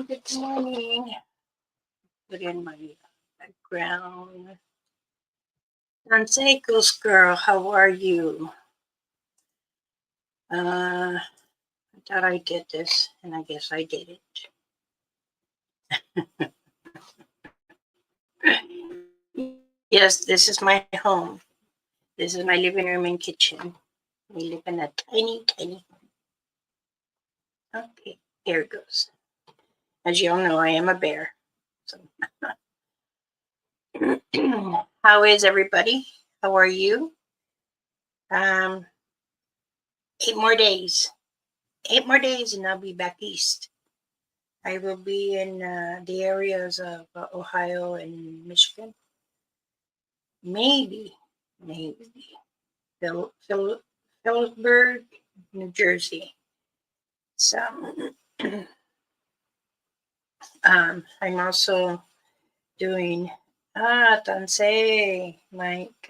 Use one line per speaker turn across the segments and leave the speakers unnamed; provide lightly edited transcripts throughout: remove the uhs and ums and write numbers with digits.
Good morning. Put in my background. Consequos girl, how are you? I thought I did this, and I guess I did it. Yes, this is my home. This is my living room and kitchen. We live in a tiny. Okay, there it goes. As you all know, I am a bear. So. How is everybody? How are you? 8 more days. 8 more days, and I'll be back east. I will be in the areas of Ohio and Michigan. Maybe Phillipsburg, New Jersey. So I'm also doing Tansei, Mike.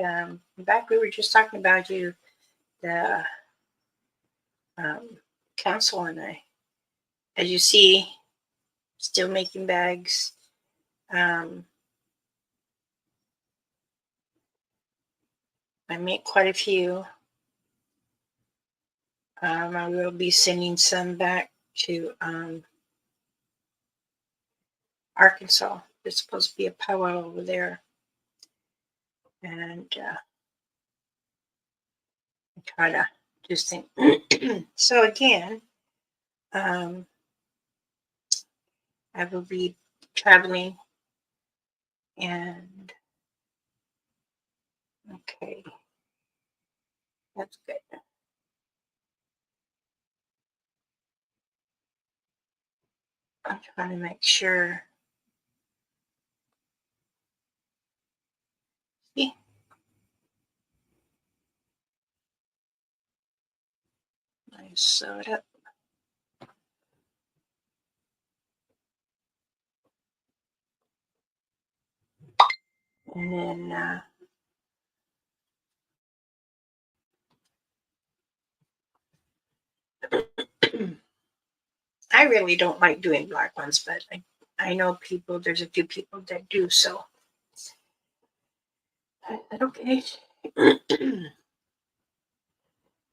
Back we were just talking about you, the council, and I, as you see, still making bags. I make quite a few. I will be sending some back to Arkansas. There's supposed to be a powwow over there. And I try to just think. So again, I will be traveling, and okay, that's good. I'm trying to make sure. See? I sew it up. And then I really don't like doing black ones, but I know people, there's a few people that do, so I said, okay.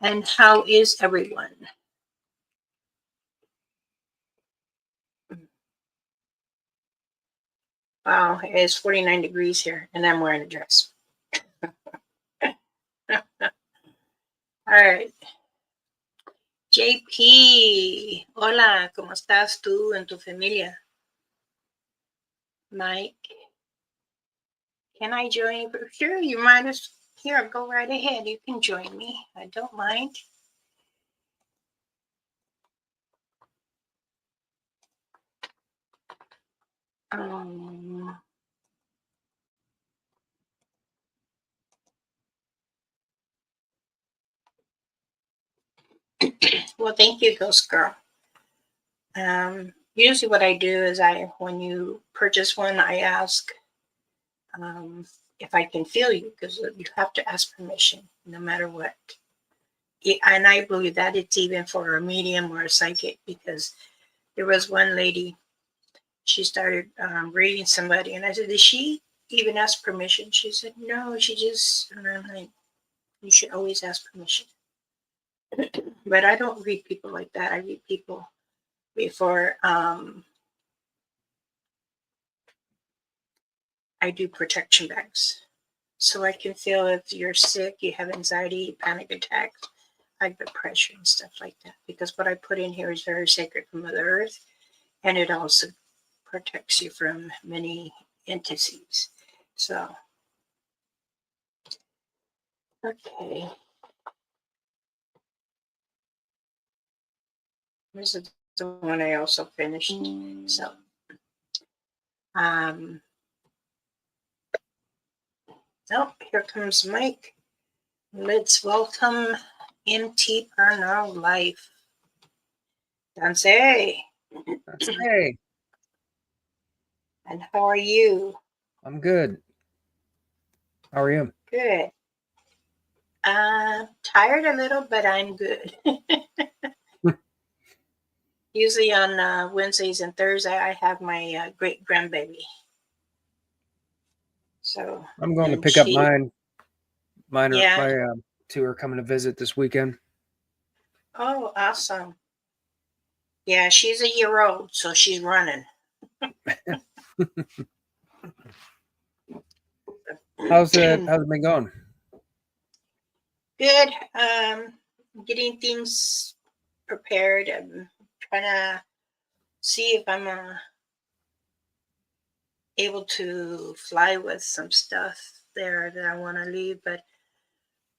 And how is everyone? Wow, it's 49 degrees here, and I'm wearing a dress. All right. JP, hola, ¿cómo estás tú en tu familia? Mike, can I join you? Sure, you might as here, go right ahead. You can join me. I don't mind. Well, thank you, Ghost Girl. Usually what I do is when you purchase one, I ask if I can feel you, because you have to ask permission no matter what. And I believe that it's even for a medium or a psychic, because there was one lady, she started reading somebody, and I said, did she even ask permission? She said, no, she just, and I'm like, you should always ask permission. But I don't read people like that. I read people before I do protection bags. So I can feel if you're sick, you have anxiety, panic attacks, high blood pressure, and stuff like that. Because what I put in here is very sacred from Mother Earth, and it also protects you from many entities. So, okay. This is the one I also finished. So, oh, here comes Mike. Let's welcome MT Parnell Life. Dance.
Hey.
And how are you?
I'm good. How are you?
Good. Tired a little, but I'm good. Usually on Wednesdays and Thursdays, I have my great grandbaby. So,
I'm going to
and
pick up
she,
mine.
yeah.
My two are coming to visit this weekend.
Oh, awesome. Yeah, she's a year old, so she's running.
How's it been going?
Good. Getting things prepared. I'm trying to see if I'm able to fly with some stuff there that I want to leave, but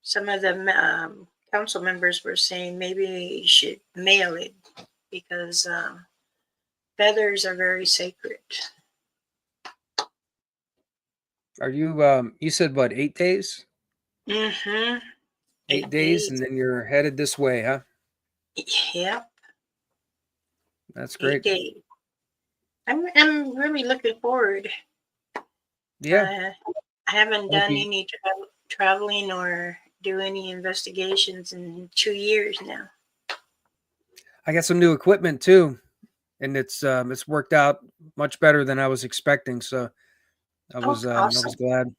some of the council members were saying maybe you should mail it because feathers are very sacred.
Are you you said what, 8 days?
Mm-hmm.
8 days, and then you're headed this way, huh?
Yep.
That's great.
8 days. I'm really looking forward.
Yeah.
I haven't
I'll
done
be-
any traveling or do any investigations in 2 years now.
I got some new equipment too, and it's worked out much better than I was expecting. So I
Oh,
was
awesome.
glad.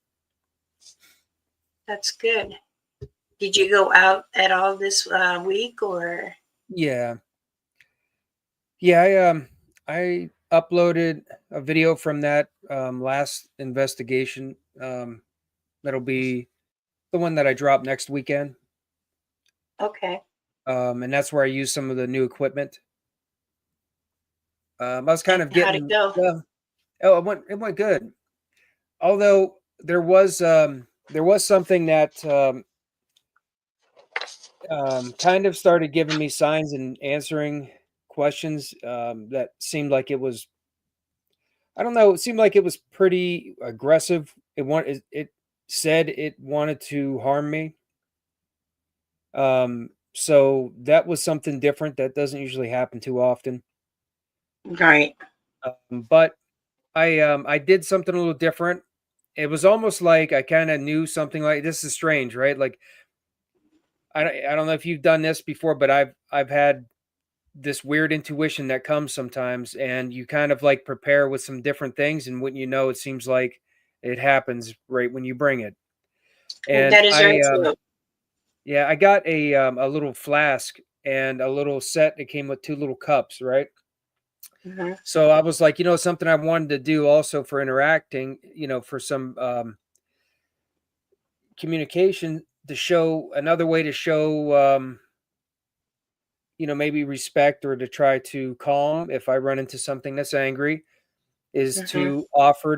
That's good. Did you go out at all this week or?
Yeah. Yeah, I uploaded a video from that last investigation. That'll be the one that I drop next weekend.
Okay.
And that's where I use some of the new equipment. I was kind
And
of
how'd it
getting
go?
oh, it went good. Although there was something that kind of started giving me signs and answering questions that seemed like it was, I don't know, it seemed like it was pretty aggressive. It said it wanted to harm me. So that was something different that doesn't usually happen too often.
Right.
But I did something a little different. It was almost like I kind of knew something. Like, this is strange, right? Like, I don't know if you've done this before, but I've had this weird intuition that comes sometimes, and you kind of like prepare with some different things, and when you know, it seems like it happens right when you bring it. And
That is very true.
yeah, I got a little flask and a little set that came with two little cups, right?
Mm-hmm.
So I was like, something I wanted to do also for interacting, for some communication, to show another way to show, maybe respect, or to try to calm if I run into something that's angry, is
Mm-hmm.
to offer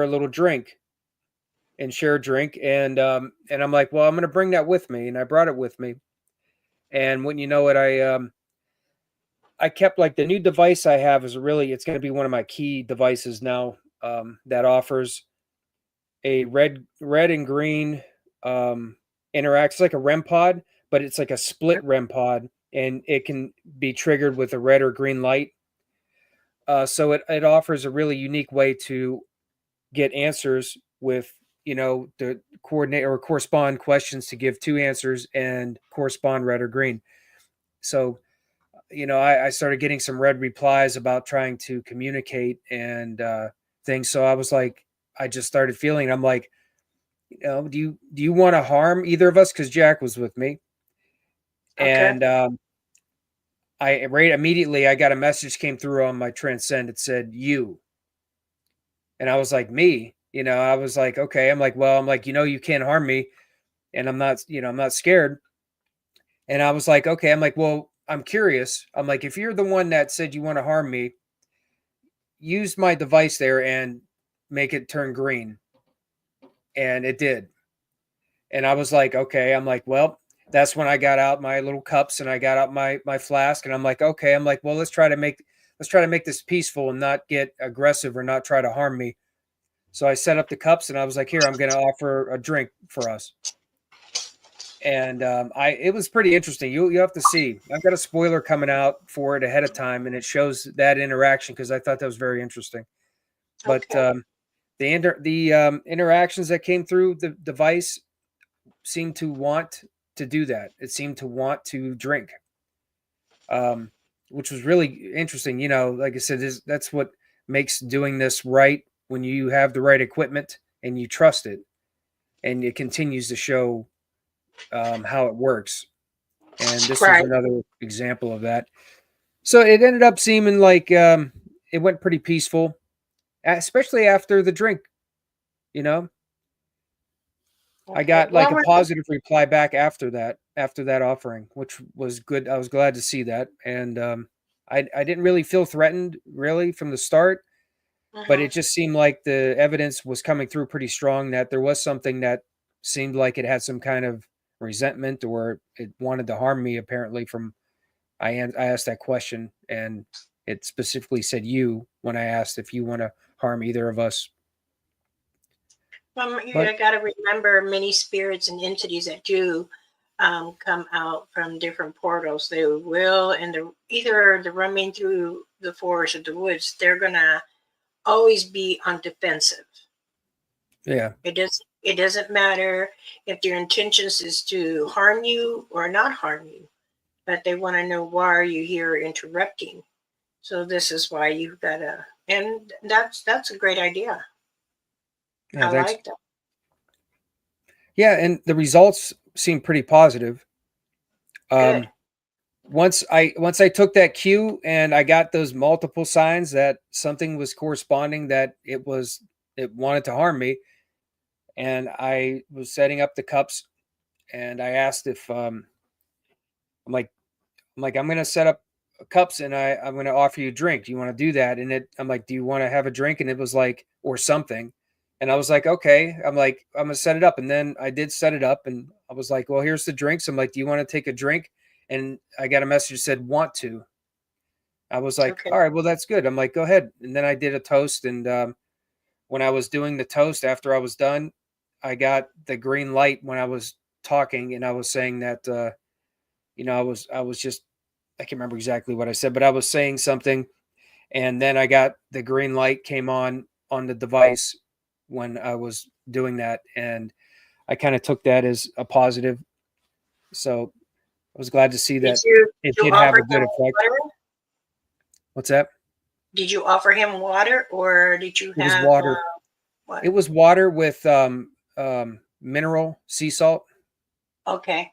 a little drink and share a drink. And I'm like, well, I'm going to bring that with me. And I brought it with me. And when you know it, I kept, like, the new device I have is really, it's going to be one of my key devices now, that offers a red and green interacts like a REM pod, but it's like a split REM pod, and it can be triggered with a red or green light. So it offers a really unique way to get answers with, the coordinate or correspond questions, to give two answers and correspond red or green. So, I started getting some red replies about trying to communicate and things. So I was like, I just started feeling, I'm like, do you want to harm either of us? Because Jack was with me.
Okay.
And I right immediately I got a message came through on my transcend. It said you. And I was like, me? I was like, okay. I'm like, well, I'm like, you can't harm me. And I'm not scared. And I was like, okay. I'm like, well, I'm curious. I'm like, if you're the one that said you want to harm me, use my device there and make it turn green. And it did. And I was like, okay. I'm like, well, that's when I got out my little cups and I got out my flask, and I'm like, okay. I'm like, well, let's try to make this peaceful and not get aggressive or not try to harm me. So I set up the cups and I was like, here, I'm going to offer a drink for us. And it was pretty interesting. You have to see. I've got a spoiler coming out for it ahead of time, and it shows that interaction, because I thought that was very interesting. But
Okay.
the interactions that came through the device seemed to want to do that. It seemed to want to drink. which was really interesting. You know, like I said, that's what makes doing this right, when you have the right equipment and you trust it, and it continues to show how it works. And this was
Right.
another example of that. So it ended up seeming like it went pretty peaceful, especially after the drink. You know, I
Okay.
got like
What
a
were
positive reply back after that offering, which was good. I was glad to see that, and I didn't really feel threatened really from the start, but
mhm.
it just seemed like the evidence was coming through pretty strong that there was something that seemed like it had some kind of resentment, or it wanted to harm me. Apparently, from I asked that question, and it specifically said you when I asked if you want to harm either of us.
You
But
got to remember many spirits and entities that do come out from different portals. They will, and either they're roaming through the forest or the woods. They're gonna always be on defensive.
yeah,
It doesn't matter if their intentions is to harm you or not harm you, but they want to know why are you here interrupting. So this is why you've got to, and that's a great idea.
yeah,
I
thanks.
like that.
Yeah, and the results seem pretty positive.
Good.
Um, once I took that cue and I got those multiple signs that something was corresponding, that it wanted to harm me, and I was setting up the cups, and I asked if I'm like I'm gonna set up cups, and I'm gonna offer you a drink. Do you want to do that? And I'm like, do you want to have a drink? And it was like, or something. And I was like, okay. I'm like, I'm gonna set it up. And then I did set it up, and I was like, well, here's the drinks. I'm like, do you want to take a drink? And I got a message that said want to. I was like,
Okay.
all right, well, that's good. I'm like, go ahead. And then I did a toast. And when I was doing the toast after I was done, I got the green light when I was talking, and I was saying that I was just, I can't remember exactly what I said, but I was saying something, and then I got the green light came on the device when I was doing that, and I kind of took that as a positive. So I was glad to see
Did
that
you
it
did you
did have
offer
a
him
good effect.
water?
What's that?
Did you offer him water, or did you
It was
have
water. It
water?
was water with mineral sea salt.
Okay.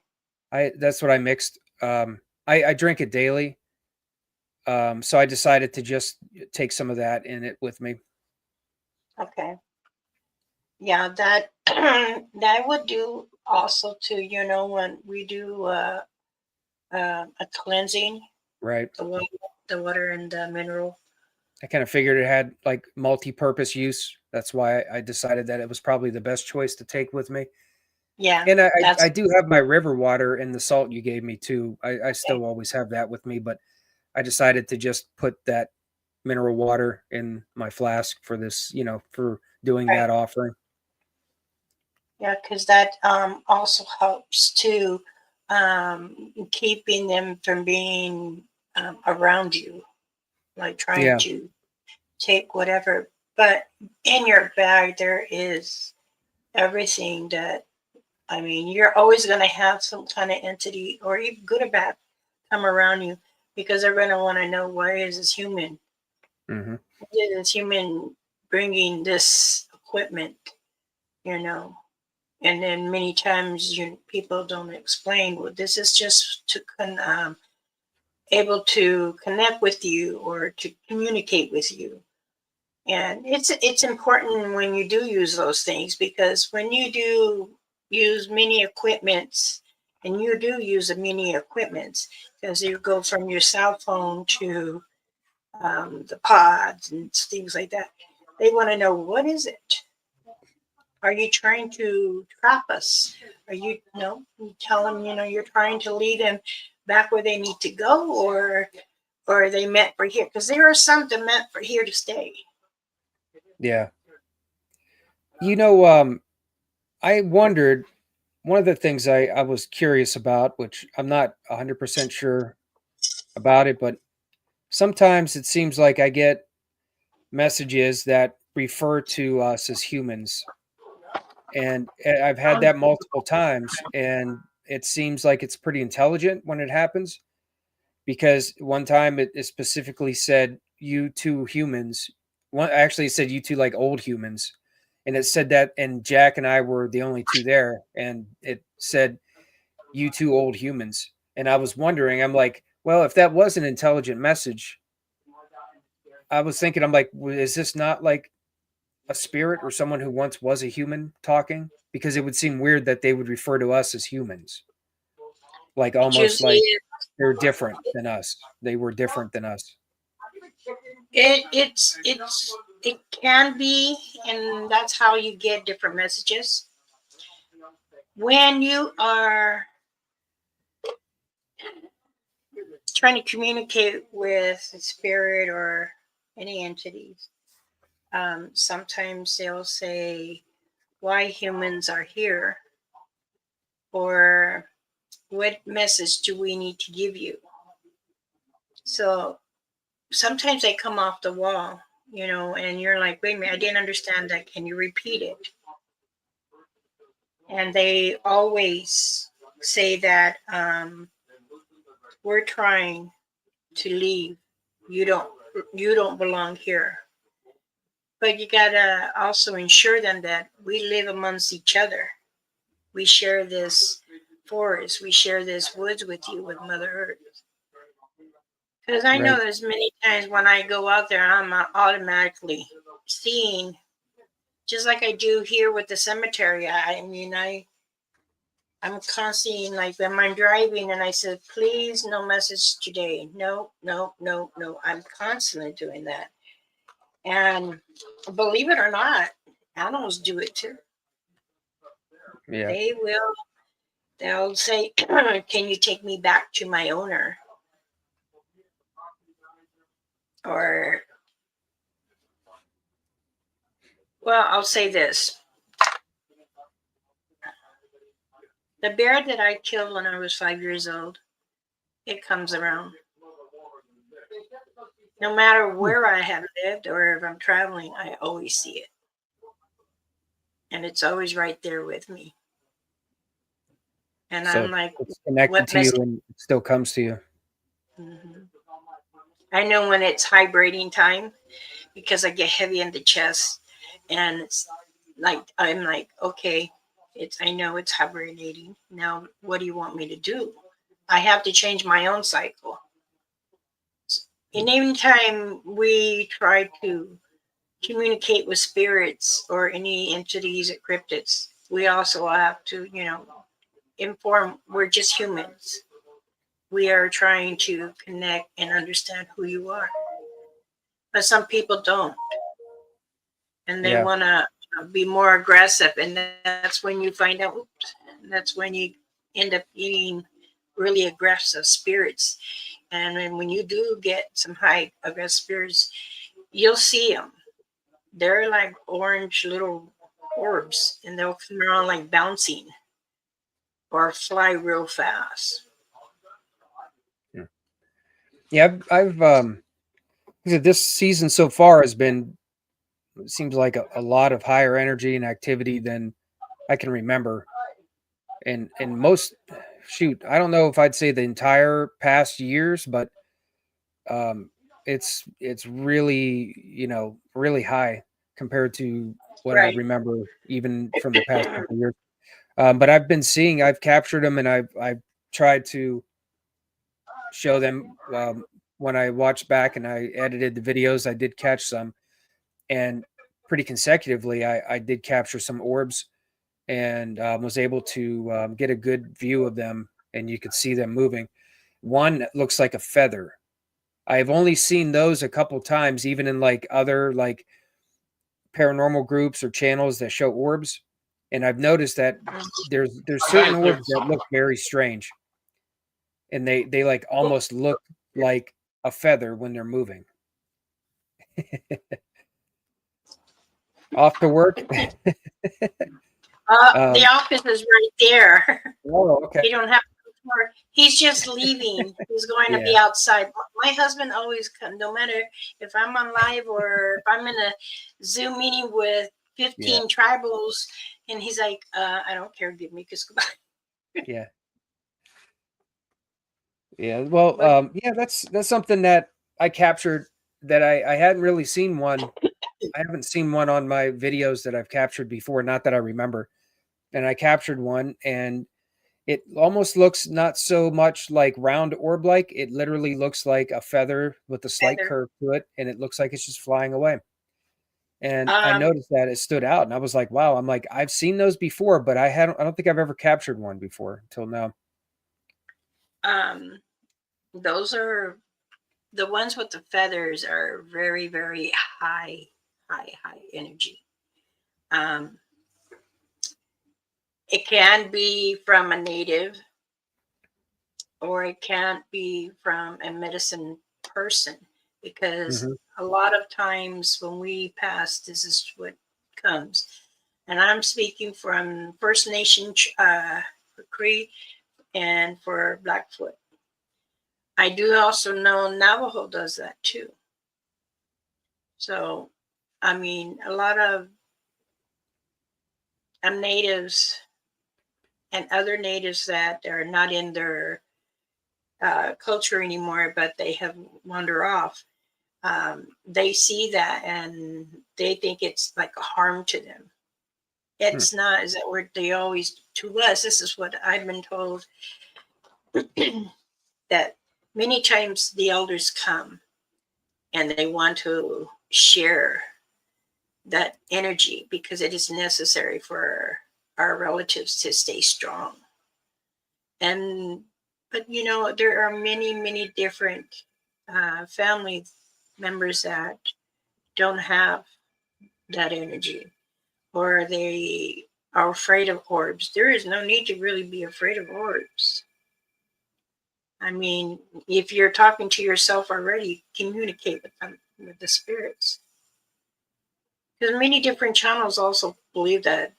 I That's what I mixed. I drink it daily. So I decided to just take some of that in it with me.
Okay. Yeah, that that would do also too. When we do a cleansing,
Right.
the water, the water and the mineral.
I kind of figured it had like multi-purpose use. That's why I decided that it was probably the best choice to take with me.
Yeah,
And I
that's
do have my river water and the salt you gave me too. I
okay.
still always have that with me, but I decided to just put that mineral water in my flask for this, for doing
Right.
that offering.
Yeah, because that also helps to keeping them from being around you, like trying
Yeah,
to take whatever. But in your bag, there is everything that, I mean, you're always going to have some kind of entity, or even good or bad, come around you because they're going to want to know why is this human?
hmm,
Why is this human bringing this equipment, you know? And then many times people don't explain, well, this is just to able to connect with you or to communicate with you. And it's important when you do use those things, because when you do use many equipments, and you do use the many equipments, because you go from your cell phone to the pods and things like that, they want to know, what is it? Are you trying to trap us? Are you tell them, you're trying to lead them back where they need to go, or are they meant for here? Because there are some that meant for here to stay.
yeah. You know, I wondered, one of the things I was curious about, which I'm not 100% sure about it, but sometimes it seems like I get messages that refer to us as humans, and I've had
Um,
that multiple times, and it seems like it's pretty intelligent when it happens. because one time it specifically said you two humans. One actually said you two like old humans, and it said that, and Jack and I were the only two there, and it said you two old humans. And I was wondering, I'm like, well, if that was an intelligent message, I was thinking, I'm like, is this not like a spirit or someone who once was a human talking? Because it would seem weird that they would refer to us as humans, like
It
almost
usually
like they're different than us. They were different than us.
it can be, and that's how you get different messages. When you are trying to communicate with a spirit or any entities, sometimes they'll say why humans are here, or what message do we need to give you. So sometimes they come off the wall, and you're like, wait a minute, I didn't understand that. Can you repeat it? And they always say that we're trying to leave. You don't you don't belong here. But you gotta also ensure them that we live amongst each other. We share this forest, we share this woods with you, with Mother Earth. Because I know
Right.
there's many times when I go out there, I'm automatically seeing, just like I do here with the cemetery. I mean, I'm constantly like when I'm driving, and I said, please, no message today. No, no, no, no. I'm constantly doing that. And believe it or not, animals do it too.
Yeah.
They will, they'll say, can you take me back to my owner? Or, well, I'll say this. The bear that I killed when I was 5 years old, it comes around. No matter where I have lived or if I'm traveling, I always see it. And it's always right there with me. And I'm
So
like,
it's connected
what
to you
message?
and it still comes to you.
Mhm. I know when it's hibernating time because I get heavy in the chest, and it's like I'm like, okay, I know it's hibernating. Now what do you want me to do? I have to change my own cycle. And any time we try to communicate with spirits or any entities or cryptids, we also have to, inform we're just humans. We are trying to connect and understand who you are. But some people don't, and they
Yeah.
want to be more aggressive, and that's when you find out. Oops, that's when you end up eating really aggressive spirits. And then when you do get some high aggressive spirits, you'll see them. They're like orange little orbs, and they'll come around like bouncing or fly real fast.
Yeah. This season so far has been, it seems like a lot of higher energy and activity than I can remember. And most, shoot, I don't know if I'd say the entire past years, but um, it's really, really high compared to what I
Right.
remember even from the past couple of years. But I've captured them, and I've tried to show them, when I watched back and I edited the videos. I did catch some, and pretty consecutively, I did capture some orbs, and was able to get a good view of them, and you could see them moving. One looks like a feather. I've only seen those a couple times, even in like other like paranormal groups or channels that show orbs, and I've noticed that there's certain orbs that look very strange, and they like almost look like a feather when they're moving. Off to work.
The
um,
office is right there.
oh, okay.
You don't have to go far. He's just leaving. He's going to
Yeah,
be outside. My husband always comes, no matter if I'm on live or if I'm in a Zoom meeting with
yeah,
15 tribals, and he's like, I don't care, give me kiss goodbye.
yeah. Yeah. Well,
But
yeah, that's something that I captured that I hadn't really seen one. I haven't seen one on my videos that I've captured before, not that I remember. And I captured one, and it almost looks not so much like round orb like. It literally looks like a feather with a slight
feather.
curve to it, and it looks like it's just flying away. And I
Um,
noticed that it stood out, and I was like, "Wow!" I'm like, "I've seen those before, but I don't think I've ever captured one before until now."
um, those are the ones with the feathers are very, very high energy. Um, it can be from a native, or it can't be from a medicine person, because
Hmm.
a lot of times when we pass, this is what comes. And I'm speaking from First Nation, for Cree, and for Blackfoot. I do also know Navajo does that too. So, I mean, a lot of natives and other natives that are not in their culture anymore, but they have wander off. They see that and they think it's like a harm to them.
Hmm.
It's not. Is that what they always to us? This is what I've been told, that many times the elders come and they want to share that energy because it is necessary for our relatives to stay strong. And but there are many different family members that don't have that energy, or they are afraid of orbs. There is no need to really be afraid of orbs. I mean, if you're talking to yourself already, communicate with them, with the spirits. Because many different channels also believe that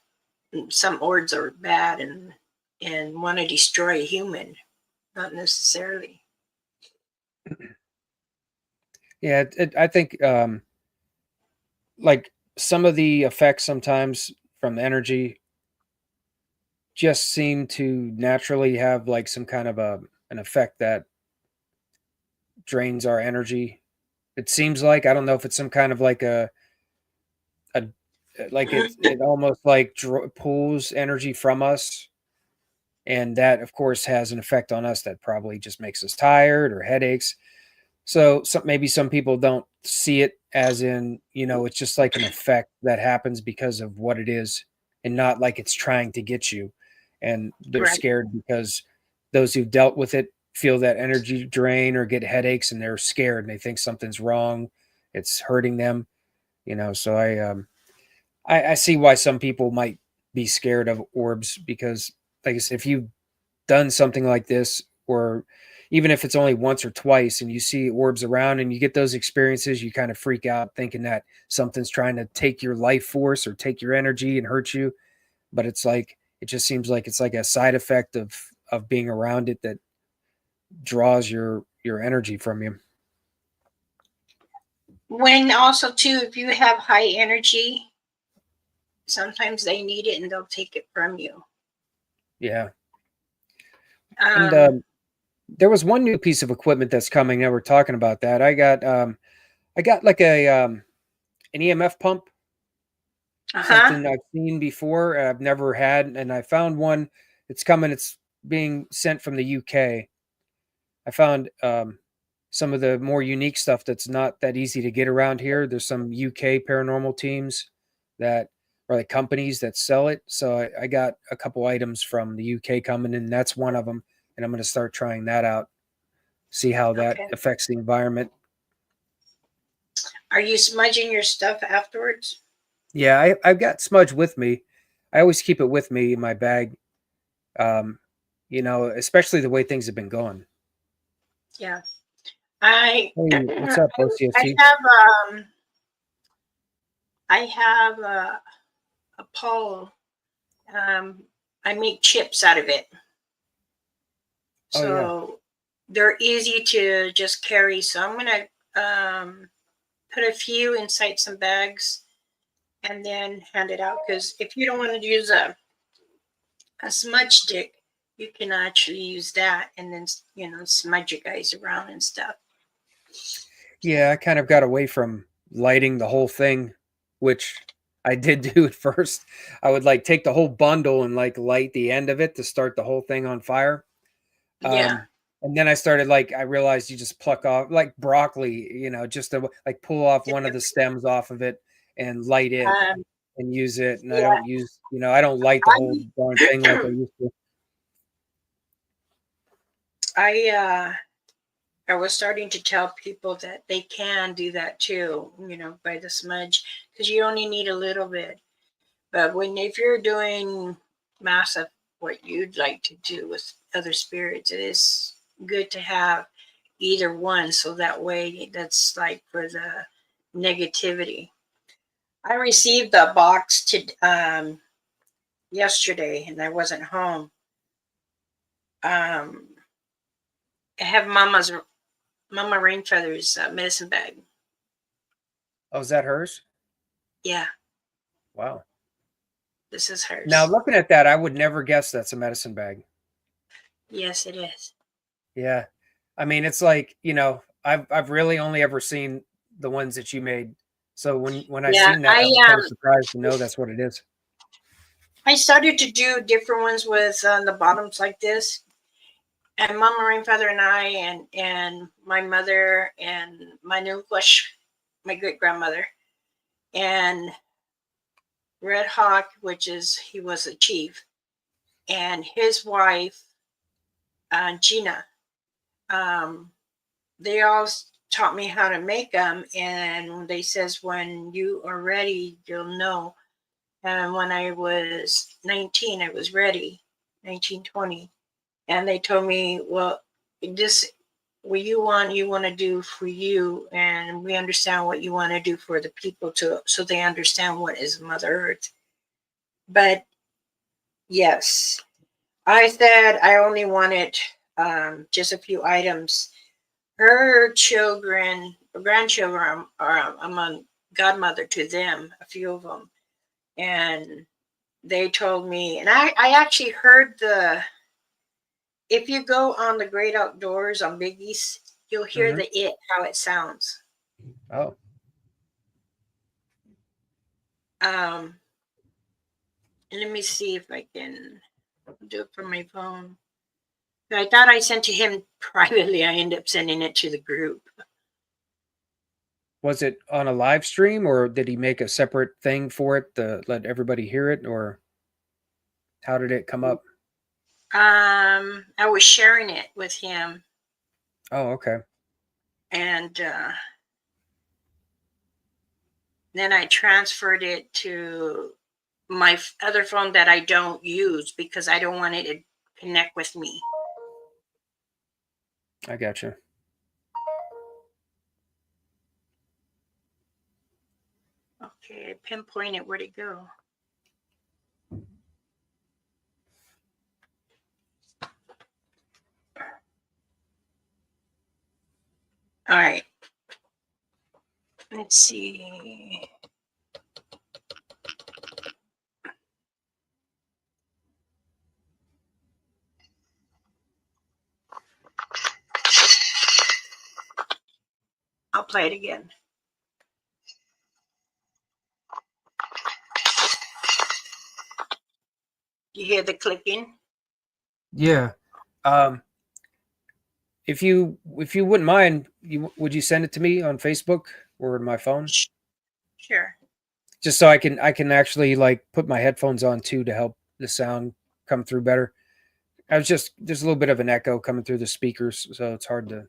some orbs are bad and want to destroy a human. Not necessarily.
Yeah, I think like some of the effects sometimes from energy just seem to naturally have like some kind of an effect that drains our energy. It seems like I don't know if it's some kind of like a like it almost like pulls energy from us, and that of course has an effect on us that probably just makes us tired or headaches. So maybe some people don't see it as in, it's just like an effect that happens because of what it is, and not like it's trying to get you. And they're
Right.
scared because those who've dealt with it feel that energy drain or get headaches, and they're scared and they think something's wrong. It's hurting them, so I see why some people might be scared of orbs because, like I said, if you've done something like this, or even if it's only once or twice, and you see orbs around and you get those experiences, you kind of freak out thinking that something's trying to take your life force or take your energy and hurt you. But it's like it just seems like it's like a side effect of being around it that draws your energy from you.
When also too, if you have high energy, sometimes they need it and they'll take it from you.
Yeah. And
Um,
there was one new piece of equipment that's coming. Now we're talking about that. I got like an EMF pump,
uh-huh.
something I've seen before, I've never had, and I found one. It's coming. It's being sent from the UK. I found some of the more unique stuff that's not that easy to get around here. There's some UK paranormal teams that or like companies that sell it. So I got a couple items from the UK coming, and that's one of them. And I'm going to start trying that out, see how that
Okay.
affects the environment.
Are you smudging your stuff afterwards?
Yeah, I've got smudge with me. I always keep it with me in my bag. Um, especially the way things have been going.
Yeah. I
Hey, what's up,
I
OCST?
have I have a pole. Um, I make chips out of it,
Oh yeah.
so they're easy to just carry. So I'm gonna put a few inside some bags and then hand it out. Because if you don't want to use a smudge stick, you can actually use that and then, smudge your guys around and stuff.
Yeah, I kind of got away from lighting the whole thing, which I did do at first. I would like take the whole bundle and like light the end of it to start the whole thing on fire.
Yeah.
And then I started like I realized you just pluck off like broccoli, just to like pull off one of the stems off of it and light it
Um,
and use it. And I
yeah.
don't use, I don't light the whole darn thing like I used to.
I I was starting to tell people that they can do that too, by the smudge, because you only need a little bit. But if you're doing massive, what you'd like to do with other spirits, it is good to have either one, so that way that's like for the negativity. I received a box yesterday, and I wasn't home. I have Mama Rainfeather's medicine bag.
Oh, is that hers?
Yeah,
Wow.
this is
Now
hers.
looking at that, I would never guess that's a medicine bag.
Yes, it is.
Yeah. I mean, it's like, I've really only ever seen the ones that you made. So when I
Yeah,
seen that, I was kind of surprised to know that's what it is.
I started to do different ones with the bottoms like this. And Mama Rainfeather and I and my mother and my Nunquash, my great grandmother, and Red Hawk, he was a chief, and his wife, Gina. Um, they all taught me how to make them, and they says when you are ready, you'll know. And when I was 19, I was ready, 1920. And they told me, well, this what you want to do for you, and we understand what you want to do for the people too, so they understand what is Mother Earth. But yes, I said I only wanted just a few items. Her grandchildren are I'm a godmother to them, a few of them, and they told me, and I actually heard if you go on the great outdoors on Big East, you'll hear
Hmm.
how it sounds.
Oh,
Um, let me see if I can do it from my phone. I thought I sent to him privately. I ended up sending it to the group.
was it on a live stream or did he make a separate thing for it to let everybody hear it, or how did it come up?
I was sharing it with him,
Oh, okay.
and then I transferred it to my other phone that I don't use because I don't want it to connect with me.
I gotcha.
Okay, pinpoint it. Where'd it go? All right. Let's see. I'll play it again. You hear the clicking?
Yeah. Um, if you wouldn't mind, would you send it to me on Facebook or my phone?
Sure.
Just so I can actually like put my headphones on too to help the sound come through better. I was just there's a little bit of an echo coming through the speakers, so it's hard to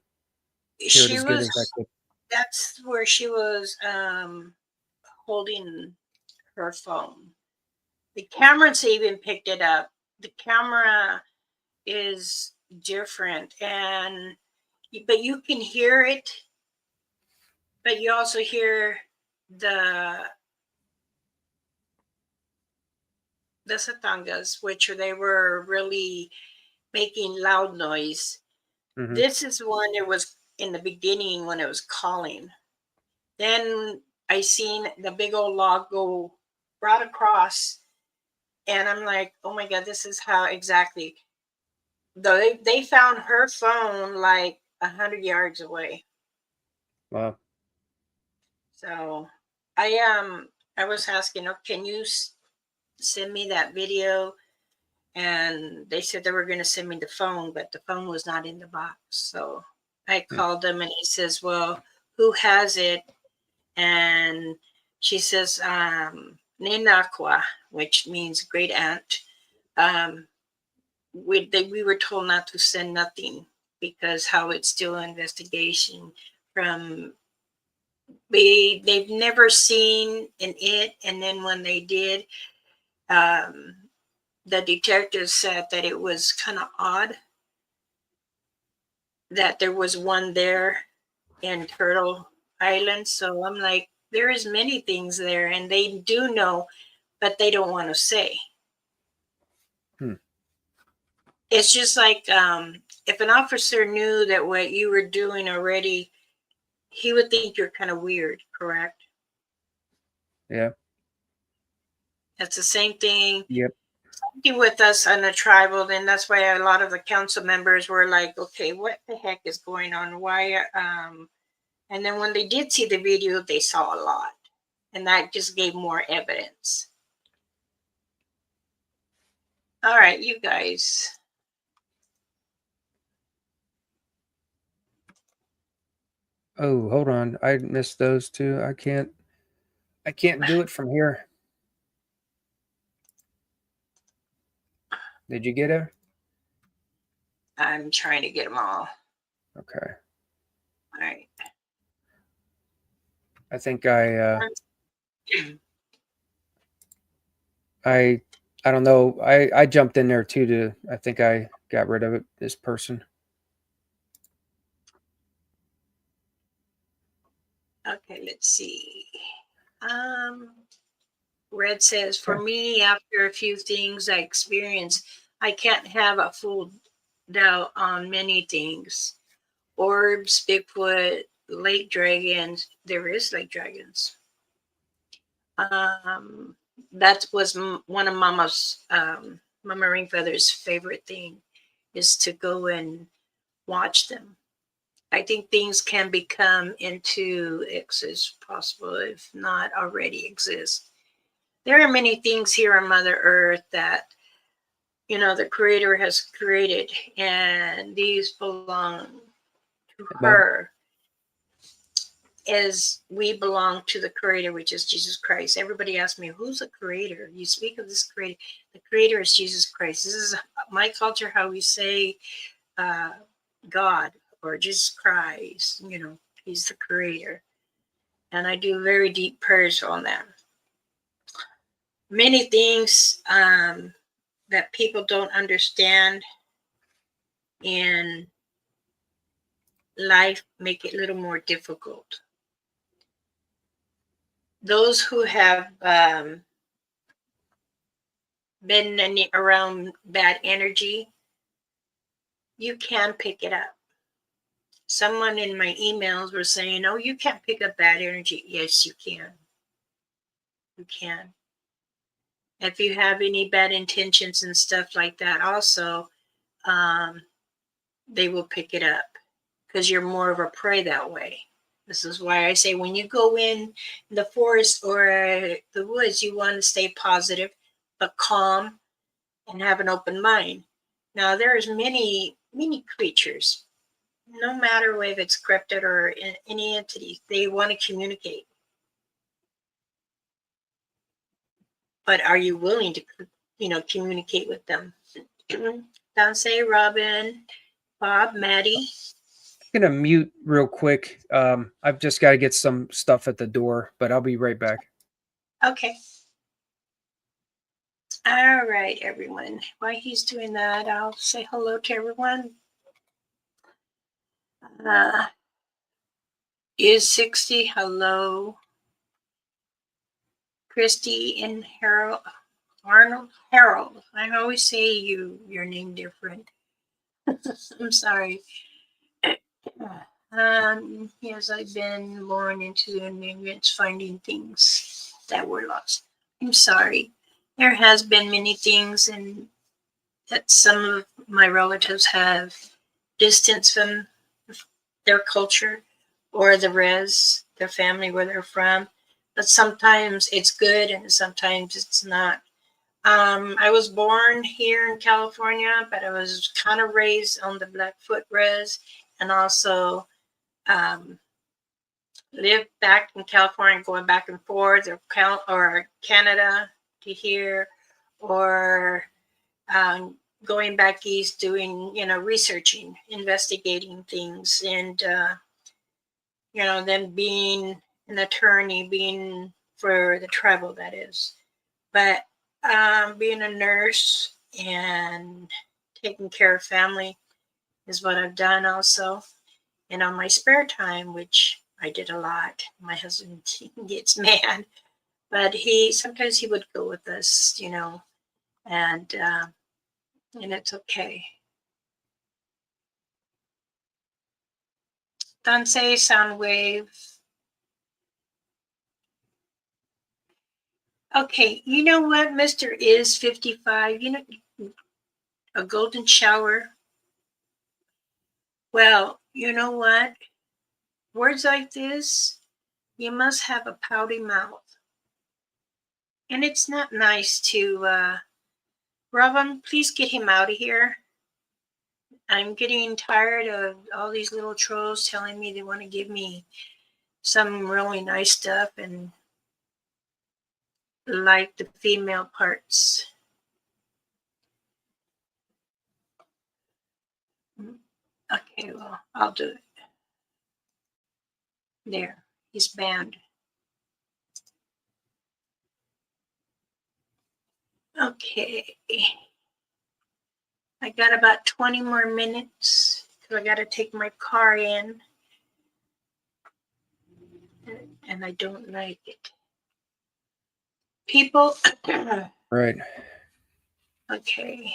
hear it
She
as good
was,
as I could.
that's where she was holding her phone. The cameras even picked it up. The camera is different, but you can hear it, but you also hear the the satangas, which they were really making loud noise.
Hmm.
This is one it was in the beginning when it was calling. Then I seen the big old log go right across, and I'm like, oh my god, this is how exactly. They found her phone like 100 yards away.
Wow.
So I was asking, oh, can you send me that video? And they said they were going to send me the phone, but the phone was not in the box. So I called them, and he says, well, who has it? And she says, Ninakwa, which means great aunt. We were told not to send nothing because how it's still an investigation from they've never seen an it, and then when they did, um, the detectives said that it was kind of odd that there was one there in Turtle Island. So I'm like, there is many things there, and they do know, but they don't want to say. It's just like if an officer knew that what you were doing already, he would think you're kind of weird, correct?
Yeah.
That's the same thing.
Yep.
With us on the tribal, and that's why a lot of the council members were like, okay, what the heck is going on? Why? And then when they did see the video, they saw a lot, and that just gave more evidence. All right, you guys.
Oh, hold on. I missed those two. I can't do it from here. Did you get it?
I'm trying to get them all.
Okay.
All right.
I think I don't know. I jumped in there too I think I got rid of it, this person.
Okay, let's see. Red says, for me, after a few things I experienced, I can't have a full doubt on many things. Orbs, Bigfoot, lake dragons. There is lake dragons. That was one of Mama's, Mama Ringfeather's favorite thing, is to go and watch them. I think things can become into exist possible, if not already exist. There are many things here on Mother Earth that, the Creator has created, and these belong to her, as we belong to the Creator, which is Jesus Christ. Everybody asks me, who's the Creator? You speak of this Creator. The Creator is Jesus Christ. This is my culture, how we say God or Jesus Christ. He's the Creator. And I do very deep prayers on them. Many things that people don't understand in life make it a little more difficult. Those who have been around bad energy, you can pick it up. Someone in my emails were saying, oh, you can't pick up bad energy. Yes, you can. You can. If you have any bad intentions and stuff like that also, they will pick it up because you're more of a prey that way. This is why I say when you go in the forest or the woods, you want to stay positive, but calm and have an open mind. Now, there's many creatures, no matter if it's cryptid or any entity, they want to communicate. But are you willing to, communicate with them? Danse, Robin, Bob, Maddie.
I'm gonna mute real quick. I've just got to get some stuff at the door, but I'll be right back.
Okay. All right, everyone. While he's doing that, I'll say hello to everyone. Is 60, hello. Christy and Harold. I always say your name different. I'm sorry. Yes, I've been born into an ignorance, finding things that were lost. I'm sorry. There has been many things, and that some of my relatives have distance from their culture or their family where they're from. But sometimes it's good and sometimes it's not. I was born here in California, but I was kind of raised on the Blackfoot res and also lived back in California, going back and forth, or Canada to here, or going back east, doing researching, investigating things, and then being an attorney, being for the tribal, that is. But being a nurse and taking care of family is what I've done also. And on my spare time, which I did a lot, my husband gets mad, but sometimes he would go with us, and it's okay. Don't say sound wave. Okay, you know what, Mr. is 55, a golden shower. Well, you know what? Words like this, you must have a pouty mouth. And it's not nice to, Robin, please get him out of here. I'm getting tired of all these little trolls telling me they want to give me some really nice stuff and like the female parts. Okay, well, I'll do it. There, he's banned. Okay. I got about 20 more minutes because I got to take my car in. And I don't like it. People.
Right.
Okay.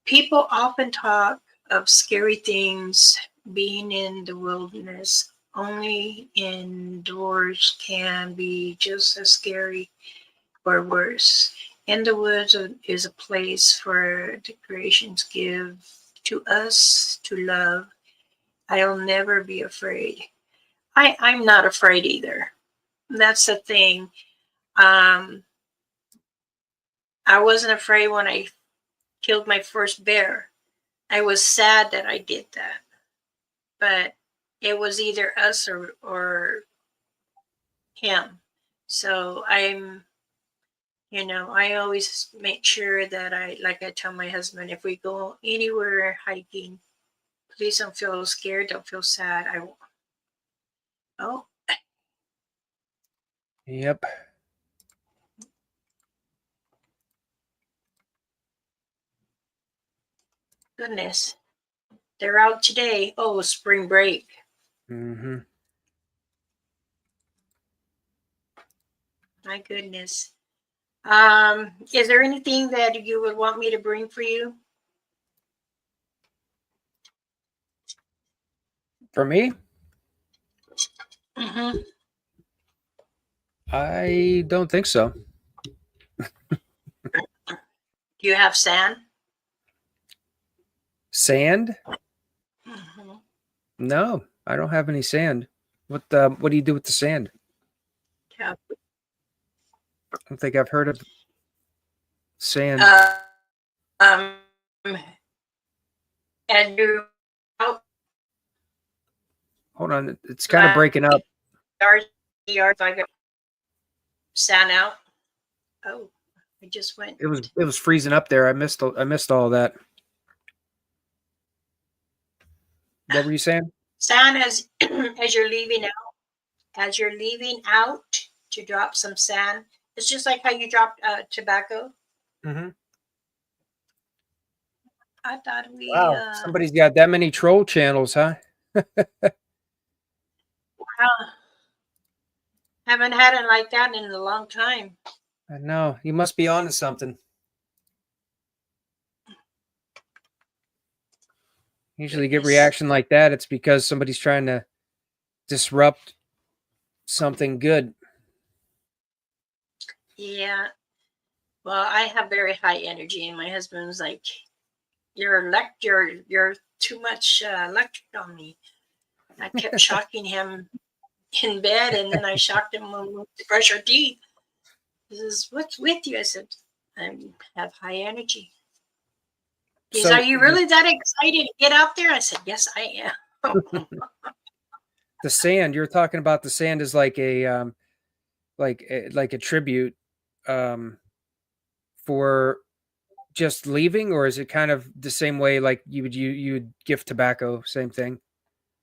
People often talk of scary things being in the wilderness. Only indoors can be just as scary or worse. In the woods is a place for the creations give to us to love. I'll never be afraid. I'm not afraid either. That's the thing. I wasn't afraid when I killed my first bear. I was sad that I did that. But it was either us or him. So I always make sure that like I tell my husband, if we go anywhere hiking, please don't feel scared, don't feel sad. Oh,
Yep.
goodness. They're out today. Oh, spring break.
Mm-hmm.
My goodness. Is there anything that you would want me to bring for you?
For me,
Mm-hmm.
I don't think so.
Do you have sand?
Sand?
Mm-hmm.
No, I don't have any sand. What do you do with the sand?
Yeah.
I don't think I've heard of sand.
Um, and you out
Hold on, it's kind of breaking up.
yards, I got sand out. Oh, I just went.
It was freezing up there. I missed all that. What were you saying?
Sand as as you're leaving out, to drop some sand. It's just like how you drop tobacco.
Mm-hmm.
I thought we
Wow, somebody's got that many troll channels, huh?
haven't had it like that in a long time.
I know. You must be on to something. Usually get reaction like that, it's because somebody's trying to disrupt something good.
Yeah. Well, I have very high energy, and my husband was like, "You're you're too much electric on me." I kept shocking him in bed, and then I shocked him when we went to brush our teeth. He says, "What's with you?" I said, "I have high energy." He said, "Are
So
you really that excited to get out there?" I said, "Yes, I am."
the sand you're talking about, the sand is like like a tribute um, for just leaving, or is it kind of the same way like you would gift tobacco, same thing?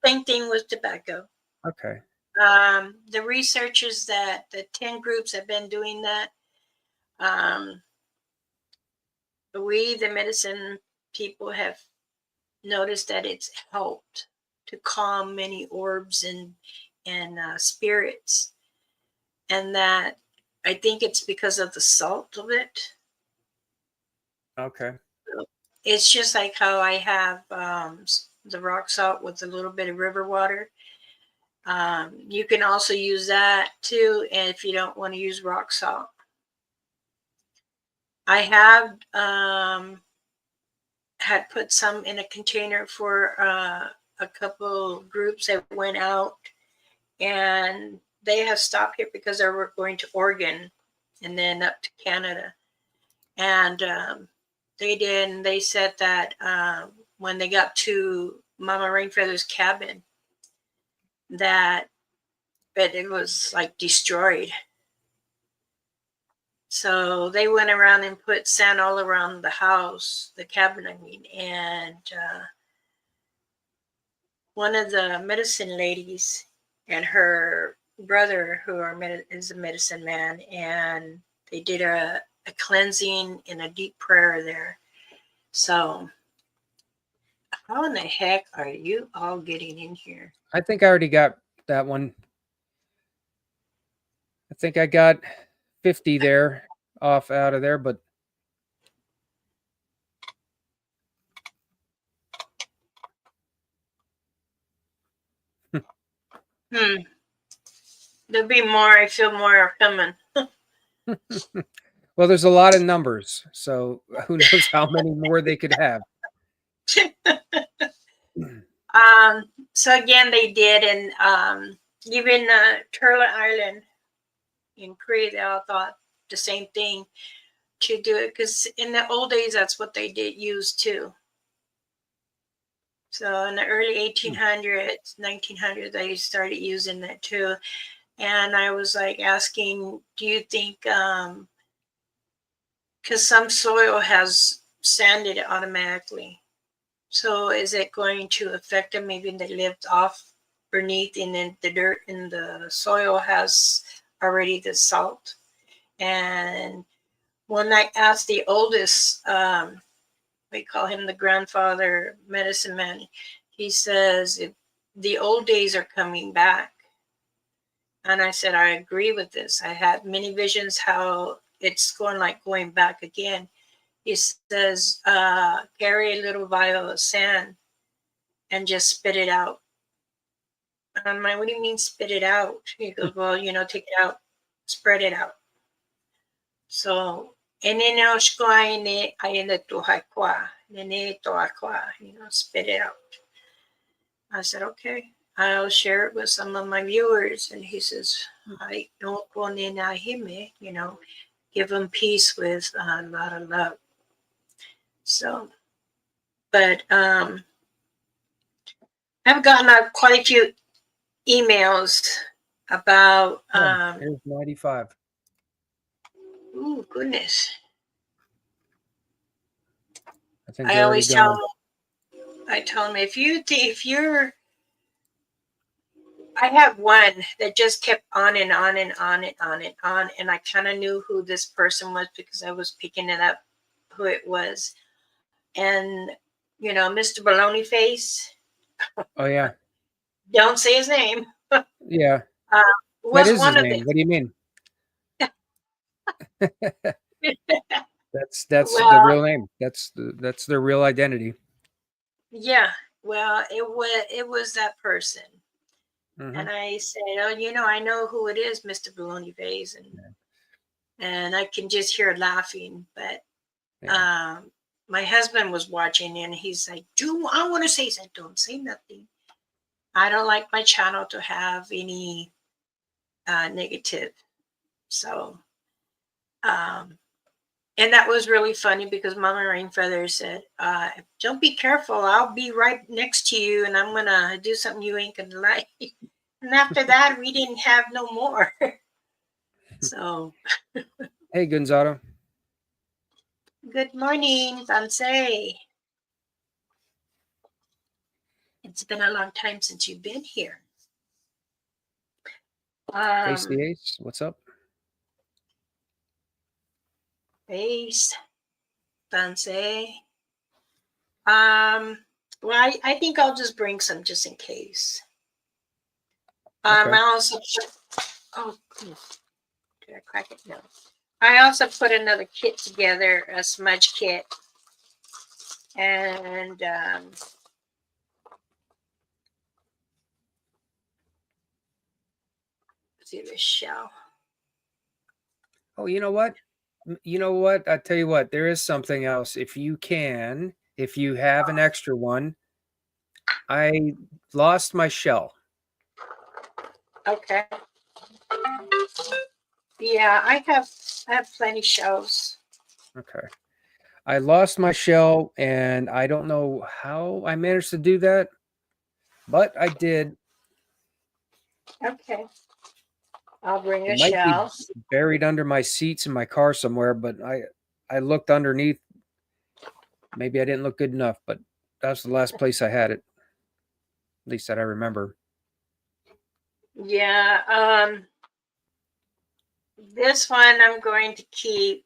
Same thing with tobacco.
Okay.
The researchers that the 10 groups have been doing that. Um, we, the medicine people, have noticed that it's helped to calm many orbs and spirits, and that I think it's because of the salt of it.
Okay.
It's just like how I have the rock salt with a little bit of river water. You can also use that too, and if you don't want to use rock salt. I have had put some in a container for a couple groups that went out, and they have stopped here because they were going to Oregon and then up to Canada. And they did, and they said that when they got to Mama Rainfeather's cabin, that but it was like destroyed. So they went around and put sand all around the house, the cabin, I mean, and one of the medicine ladies and her brother, who is a medicine man, and they did a cleansing and a deep prayer there. So, how in the heck are you all getting in here?
I think I already got that one. I think I got 50 there off out of there, but
Hmm. There'll be more. I feel more are coming.
well, there's a lot of numbers, so who knows how many more they could have.
So again, they did, and even Turtle Island in Korea, they all thought the same thing to do it because in the old days, that's what they did use too. So in the early 1800s, 1900s, they started using that too. And I was like asking, do you think, because some soil has sanded automatically, so is it going to affect them? Maybe they lived off beneath, and then the dirt in the soil has already the salt. And when I asked the oldest, we call him the grandfather medicine man, he says if the old days are coming back. And I said, I agree with this. I had many visions how it's going back again. He says, carry a little vial of sand and just spit it out. And I'm like, what do you mean spit it out? He goes, well, take it out, spread it out. So, enenoshkoine ayene tuhakwa, nene toakwa, spit it out. I said, okay, I'll share it with some of my viewers. And he says, I don't want to, give them peace with a lot of love. So, but I've gotten quite a few emails about,
Oh, here's 95.
oh, goodness.
I think
I
they're already
always tell
gone.
them, if you're, I have one that just kept on and on and on and on and on. And I kind of knew who this person was because I was picking it up who it was. And, Mr. Baloney Face,
Oh yeah,
don't say his name,
yeah.
uh,
That
was
is his
one of
name.
them.
What do you mean? That's the
Well,
real name. That's their real identity.
yeah, well, it was that person.
Hmm.
And I said, oh, I know who it is, Mr. Baloney Face. And and I can just hear laughing. But
Yeah.
my husband was watching, and he's like, "Do I want to say something? Don't say nothing. I don't like my channel to have any negative." So, um, and that was really funny because Mama Rainfeather said, "Don't be careful. I'll be right next to you, and I'm gonna do something you ain't gonna like." And after that, we didn't have no more. So,
Hey, Gonzalo.
good morning, Danse. It's been a long time since you've been here.
Face the
Um,
Ace. What's up?
Base, Danse. Well, I think I'll just bring some just in case.
Okay.
I also oh, did I crack it? No. I also put another kit together, a smudge kit, and let's see this shell.
Oh, you know what? You know what? I tell you what, there is something else. If you can, if you have an extra one, I lost my shell.
Okay. Yeah, I have plenty shells.
Okay. I lost my shell and I don't know how I managed to do that, but I did.
Okay. I'll bring
It
a
might be
shell.
buried under my seats in my car somewhere, but I looked underneath. Maybe I didn't look good enough, but that's the last place I had it. At least that I remember.
Yeah, this one I'm going to keep.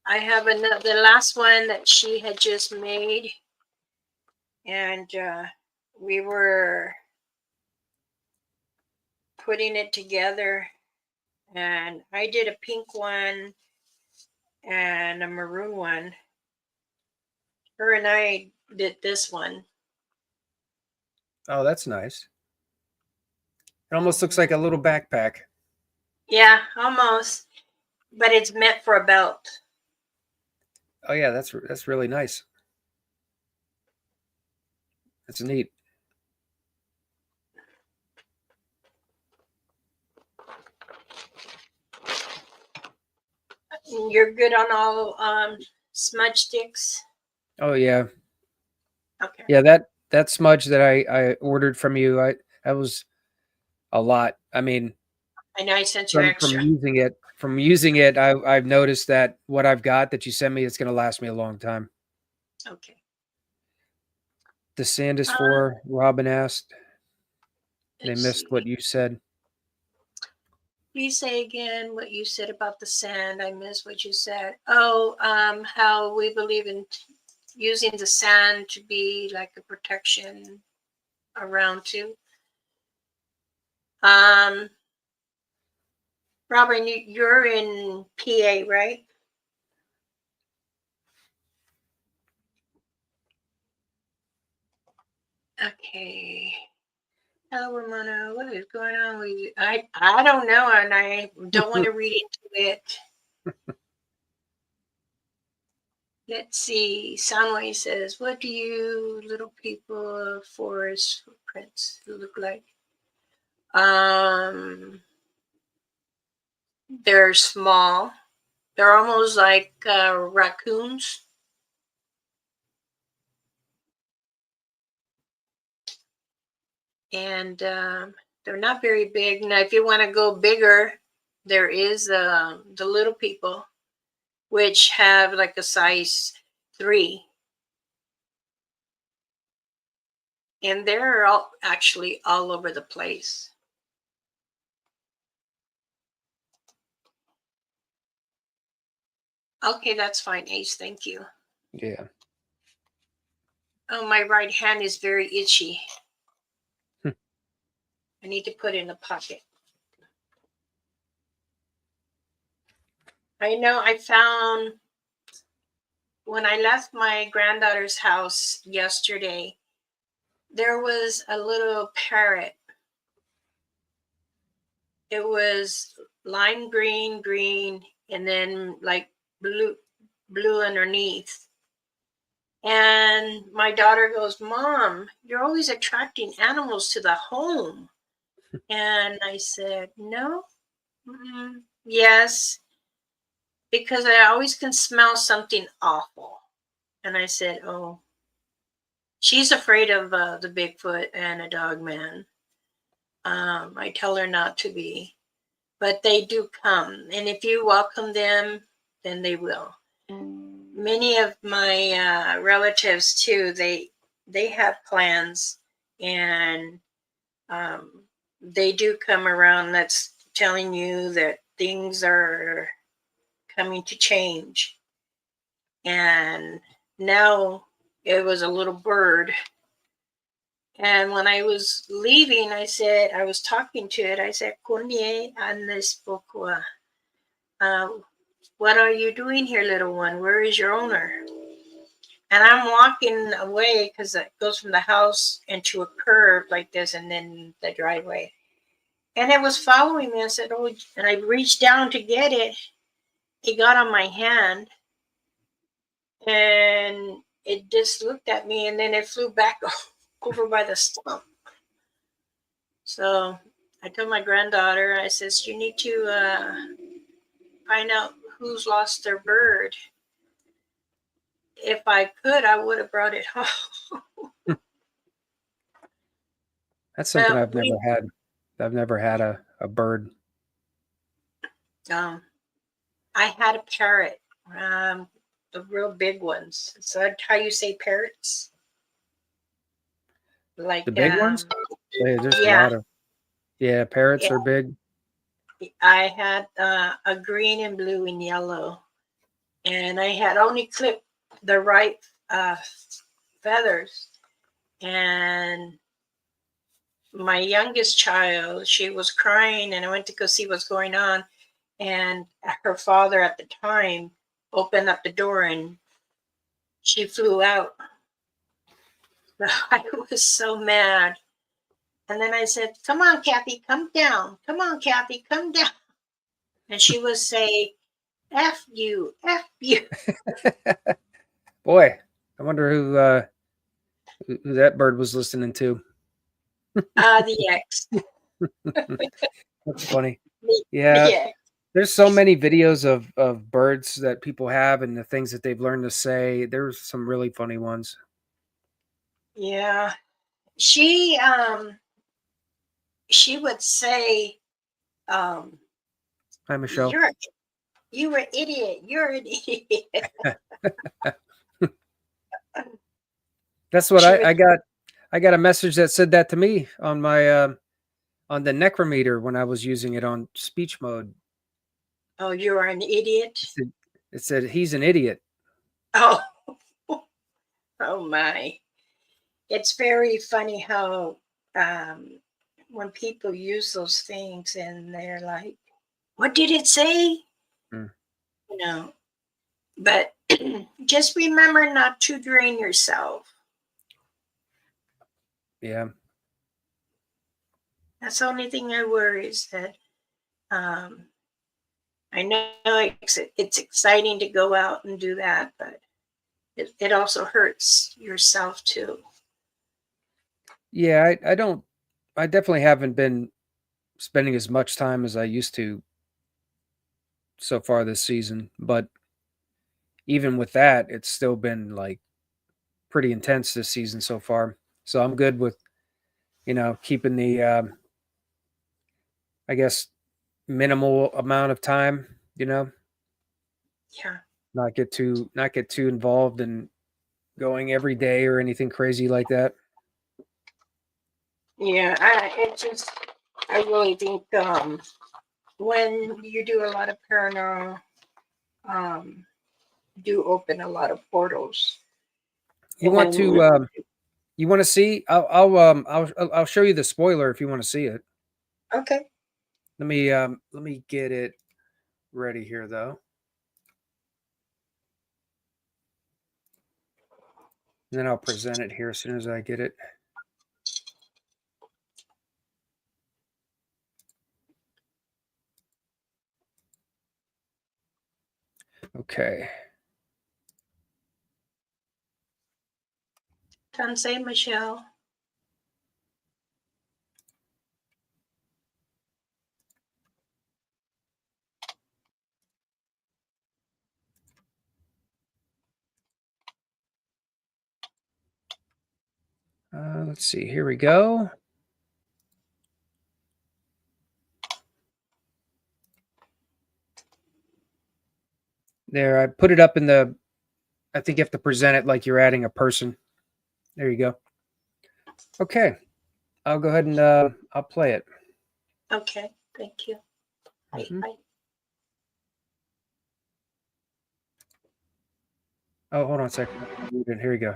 I have another, the last one that she had just made, and we were putting it together, and I did a pink one and a maroon one. Her and I did this one.
Oh, that's nice. It almost looks like a little backpack.
Yeah, almost, but it's meant for a belt.
Oh yeah, that's really nice. That's neat.
You're good on all smudge sticks.
Oh yeah.
Okay.
Yeah, that smudge that I ordered from you, I that was a lot. I mean,
I know I sent you extra.
from using it, I've noticed that what I've got that you sent me, it's gonna last me a long time.
Okay.
The sand is
Um,
for Robin asked. They
let's
missed what
see.
you said.
Please say again what you said about the sand. I missed what you said. Oh, how we believe in using the sand to be like a protection around too. Um, Robin, you're in PA, right? Okay. Hello, Ramona. What is going on with you? I don't know, and I don't want to read into it. Let's see. Soundwave says, "What do you little people forest footprints look like?" They're small. They're almost like raccoons, and they're not very big. Now, if you want to go bigger, there is the little people, which have like a size 3, and they're all actually all over the place. Okay, that's fine, Ace. Thank you.
Yeah.
Oh, my right hand is very itchy.
Hmm.
I need to put it in a pocket. I know I found when I left my granddaughter's house yesterday, there was a little parrot. It was lime green, green, and then like blue underneath. And my daughter goes, Mom, you're always attracting animals to the home. And I said, No, yes, because I always can smell something awful. And I said, Oh, she's afraid of the Bigfoot and a dog man. I tell her not to be, but they do come. And if you welcome them, then they will. Many of my relatives too, they have plans, and um, they do come around. That's telling you that things are coming to change. And now it was a little bird. And when I was leaving, I was talking to it. I said, Kunye Anespokwa. What are you doing here, little one? Where is your owner? And I'm walking away because it goes from the house into a curve like this and then the driveway. And it was following me. I said, Oh, and I reached down to get it. It got on my hand and it just looked at me and then it flew back over by the stump. So I told my granddaughter, I says, You need to find out who's lost their bird. If I could, I would have brought it home.
That's something
But
I've never had. I've never had a bird.
um, I had a parrot, the real big ones. So that's how you say parrots? Like,
The big ones? There's a
yeah,
lot of parrots
yeah.
are big.
I had a green and blue and yellow, and I had only clipped the right feathers. And my youngest child, she was crying, and I went to go see what's going on. And her father at the time opened up the door, and she flew out. I was so mad. And then I said, Come on, Kathy, come down. Come on, Kathy, come down. And she would say, F you, F you.
Boy, I wonder who that bird was listening to.
The X.
That's funny.
The,
Yeah,
the X.
there's so many videos of birds that people have and the things that they've learned to say. There's some really funny ones.
Yeah. She would say, um,
Hi, Michelle.
you're you were an idiot. You're an idiot.
That's what
She would,
I got. I got a message that said that to me on my on the necrometer when I was using it on speech mode.
Oh, you are an idiot.
It said he's an idiot.
Oh, oh my. It's very funny how um, when people use those things and they're like, what did it say?
Mm,
You know, but just remember not to drain yourself.
yeah.
That's the only thing I worry is that um, I know it's exciting to go out and do that, but it also hurts yourself too.
Yeah, I don't. I definitely haven't been spending as much time as I used to so far this season. But even with that, it's still been like pretty intense this season so far. So I'm good with keeping the I guess minimal amount of time.
Yeah.
Not get too involved in going every day or anything crazy like that.
Yeah, I really think when you do a lot of paranormal, um, do open a lot of portals.
You
And
want to
then,
see? I'll show you the spoiler if you want to see it.
okay,
Let me get it ready here though. And then I'll present it here as soon as I get it. Okay.
Say, Michelle.
Let's see. Here we go. There, I put it up in the. I think you have to present it like you're adding a person. There you go. Okay, I'll go ahead and I'll play it.
Okay, thank you.
Mhm.
Bye.
Oh, hold on a second. Here we go.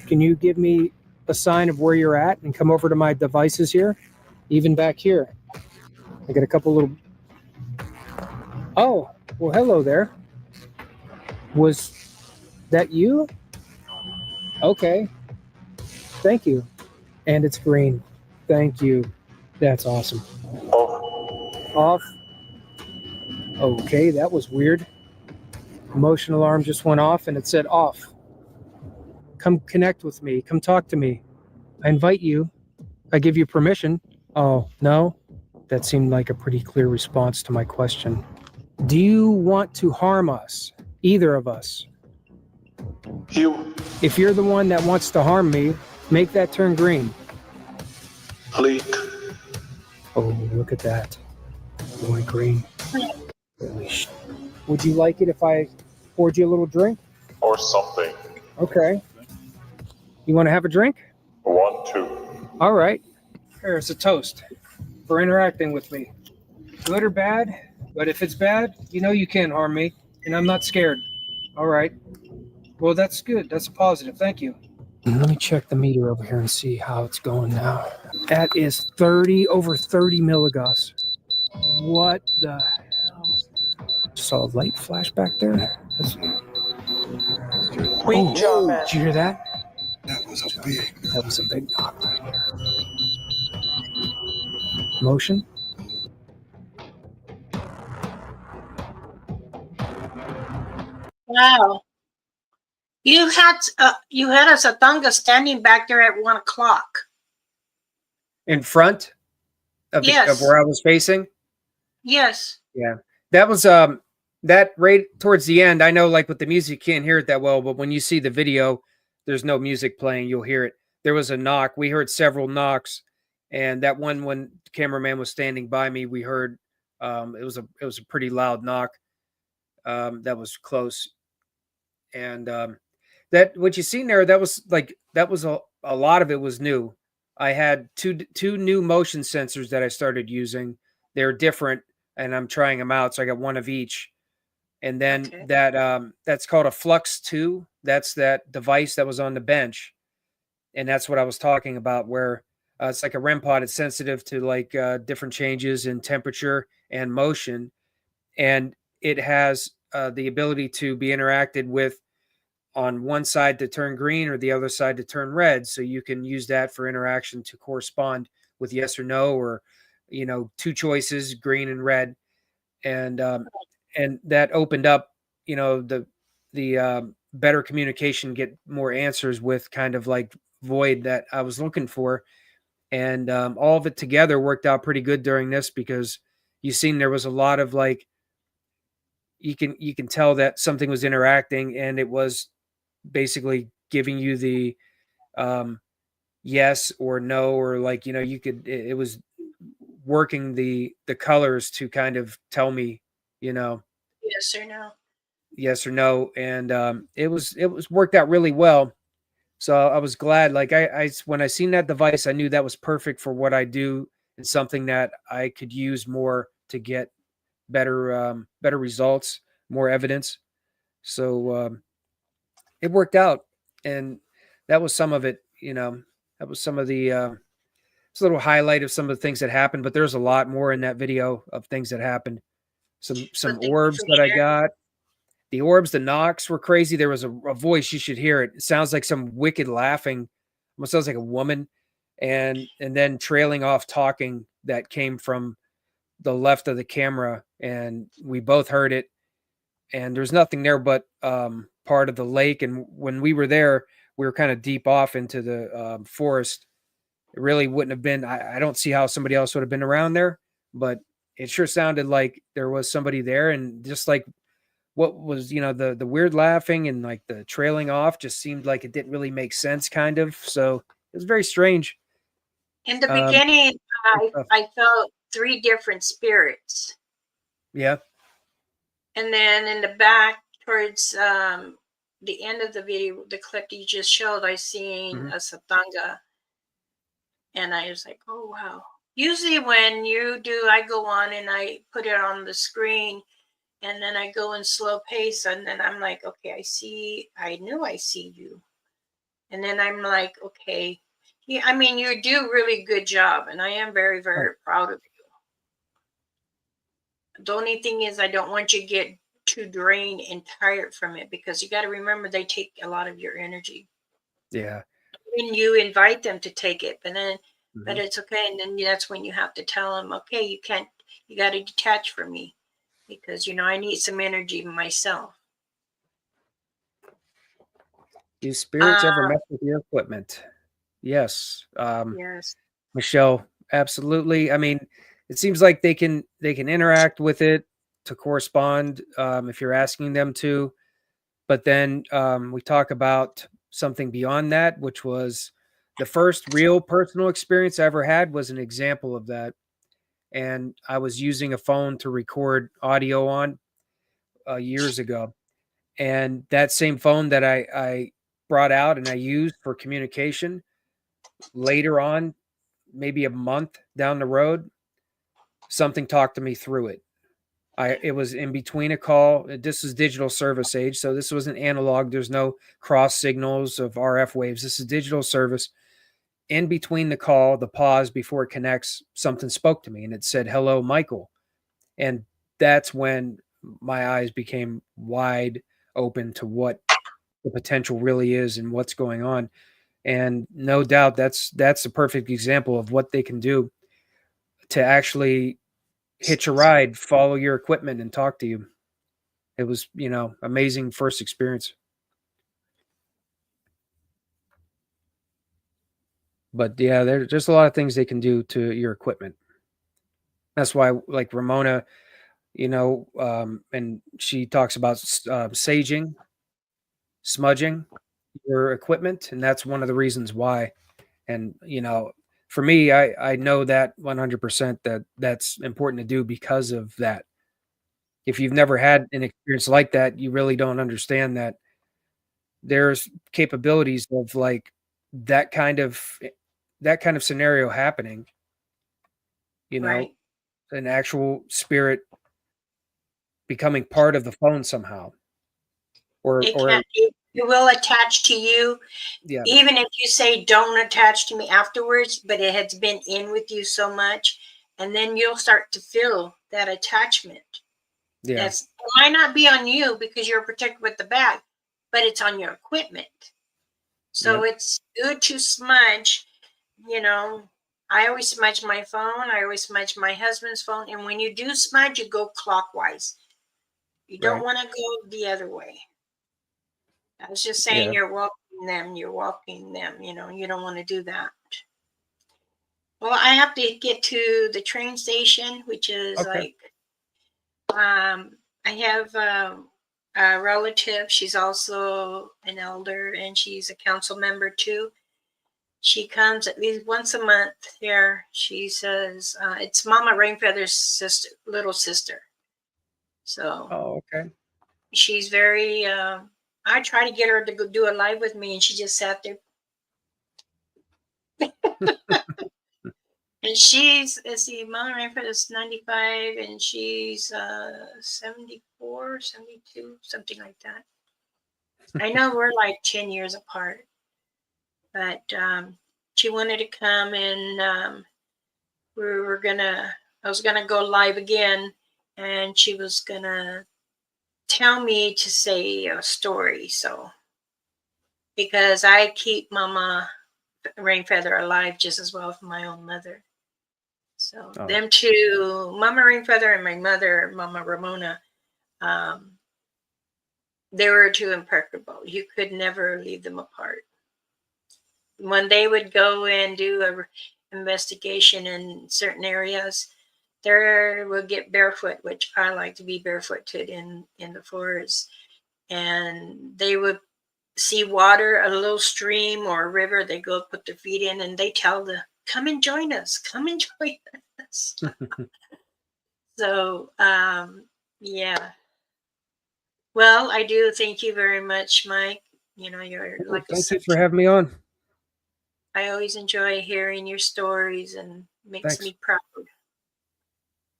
Can you give me a sign of where you're at and come over to my devices here? Even back here. I got a couple little. Oh, well, hello there. Was that you? Okay. Thank you. And it's green. Thank you. That's awesome. Off. Okay, that was weird. Motion alarm just went off and it said off. Come connect with me. Come talk to me. I invite you. I give you permission. Oh, no? That seemed like a pretty clear response to my question. Do you want to harm us? Either of us?
You.
If you're the one that wants to harm me, make that turn green.
Leak.
Oh, look at that. It went green. Would you like it if I poured you a little drink?
Or something.
Okay. You want to have a drink?
Want to.
All right. Here's a toast for interacting with me. Good or bad, but if it's bad, you know you can't harm me, and I'm not scared. All right. Well, that's good. That's a positive. Thank you. Let me check the meter over here and see how it's going now. That is 30 over 30 milligauss. What the hell? Saw a light flash back there.
Great job, man.
Did you hear that?
That was a big.
That was a big knock right here. Motion.
Wow. You had a Satanga standing back there at 1:00.
In front of
Yes.
where I was facing.
Yes.
Yeah, that was that right towards the end. I know, like with the music, you can't hear it that well, but when you see the video, there's no music playing. You'll hear it. There was a knock. We heard several knocks, and that one when the cameraman was standing by me, we heard it was a pretty loud knock. That was close, and that what you seen there, that was a lot of it was new. I had two new motion sensors that I started using. They're different, and I'm trying them out. So I got one of each, and then
Okay.
that's called a Flux 2. That's that device that was on the bench, and that's what I was talking about. Where it's like a REM pod. It's sensitive to like different changes in temperature and motion, and it has the ability to be interacted with on one side to turn green or the other side to turn red. So you can use that for interaction to correspond with yes or no, or two choices, green and red, and that opened up the better communication, get more answers with kind of like void that I was looking for, and all of it together worked out pretty good during this because you seen there was a lot of like you can tell that something was interacting and it was basically giving you the yes or no, or like you could it was working the colors to kind of tell me
Yes or no.
yes or no, and it was worked out really well. So I was glad, like I when I seen that device, I knew that was perfect for what I do and something that I could use more to get better results, more evidence. So it worked out, and that was some of it. That was some of It's a little highlight of some of the things that happened, but there's a lot more in that video of things that happened. Some
But thank you
orbs
for
that I
sharing.
got. The orbs, the knocks were crazy. There was a voice, you should hear it. It sounds like some wicked laughing. Almost sounds like a woman. And then trailing off talking that came from the left of the camera, and we both heard it. And there's nothing there but part of the lake. And when we were there, we were kind of deep off into the forest. It really wouldn't have been. I don't see how somebody else would have been around there, but it sure sounded like there was somebody there. And just like what was, the weird laughing and like the trailing off just seemed like it didn't really make sense, kind of. So it was very strange.
In the
Um,
beginning,
stuff.
I felt 3 different spirits.
Yeah.
And then in the back, towards the end of the video, the clip that you just showed, I seen
Mhm.
a Satanga. And I was like, oh, wow. Usually when you do, I go on and I put it on the screen, and then I go in slow pace, and then I'm like, okay, I know I see you. And then I'm like, okay. Yeah, I mean, you do really good job, and I am very, very proud of you. The only thing is, I don't want you to get too drained and tired from it, because you got to remember they take a lot of your energy.
Yeah.
When you invite them to take it, but
Mhm.
it's okay. And then that's when you have to tell them, okay, you got to detach from me, because I need some energy myself.
Do spirits ever
Uh,
mess with your equipment? Yes.
yes.
Michelle, absolutely. I mean, it seems like they can interact with it to correspond, if you're asking them to. But then we talk about something beyond that, which was the first real personal experience I ever had was an example of that. And I was using a phone to record audio on years ago. And that same phone that I brought out and I used for communication later on, maybe a month down the road, something talked to me through it. It was in between a call. This is digital service age, so this wasn't analog. There's no cross signals of RF waves. This is digital service. In between the call, the pause before it connects, something spoke to me and it said, "Hello, Michael." And that's when my eyes became wide open to what the potential really is and what's going on. And no doubt that's a perfect example of what they can do to actually hitch a ride, follow your equipment, and talk to you. It was, amazing first experience. But yeah, there's just a lot of things they can do to your equipment. That's why, like Ramona, and she talks about saging, smudging your equipment, and that's one of the reasons why. And for me, I know that 100% that's important to do because of that. If you've never had an experience like that, you really don't understand that there's capabilities of like that kind of that kind of scenario happening, you know,
Right.
an actual spirit becoming part of the phone somehow. Or
It will attach to you,
yeah,
even if you say don't attach to me afterwards, but it has been in with you so much, and then you'll start to feel that attachment.
yeah,
It might not be on you because you're protected with the bag, but it's on your equipment. So
yep,
it's good to smudge. You know, I always smudge my phone. I always smudge my husband's phone. And when you do smudge, you go clockwise. You don't
right,
want to go the other way. I was just saying,
yeah,
you're walking them, you don't want to do that. Well, I have to get to the train station, which is
okay,
like, I have a relative. She's also an elder, and she's a council member too. She comes at least once a month here. She says it's Mama Rainfeather's sister, little sister. So
oh, okay,
she's very. I try to get her to go do a live with me, and she just sat there. And she's, let's see, Mama Rainford is 95, and she's 74, 72, something like that. I know we're like 10 years apart, but she wanted to come, and I was gonna go live again, and she was gonna tell me to say a story. So, because I keep Mama Rainfeather alive just as well as my own mother. So them two, Mama Rainfeather and my mother, Mama Ramona, they were too impeccable. You could never leave them apart. When they would go and do a investigation in certain areas, they would get barefoot, which I like to be barefooted in the forest, and they would see water, a little stream or a river. They go put their feet in, and they tell come and join us, come and join us. So yeah. Well, I do thank you very much, Mike. You know, you're like
Thank you for having me on.
I always enjoy hearing your stories, and makes me proud.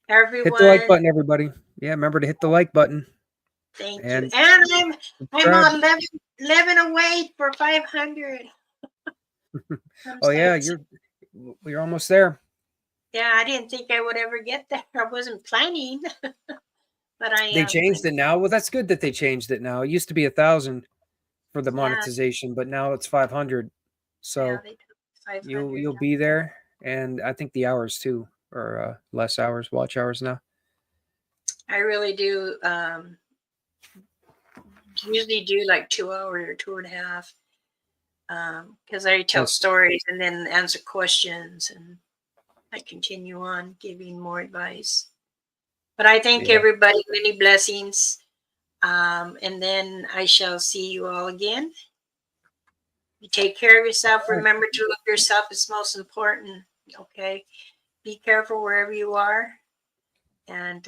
Everyone,
hit the like button, everybody. Yeah, remember to hit the like button.
Thank you. And I'm 11 away for 500.
Oh yeah, you're almost there.
Yeah, I didn't think I would ever get there. I wasn't planning, but
They changed it now. Well, that's good that they changed it now. It used to be 1,000 for the monetization, but now it's 500. So you'll be there, and I think the hours too are less hours, watch hours now.
I really do. Usually do like 2 hours or 2.5, because I tell stories and then answer questions, and I continue on giving more advice. But I thank everybody, many blessings. And then I shall see you all again. You take care of yourself. Remember to love yourself is most important. Okay. Be careful wherever you are, and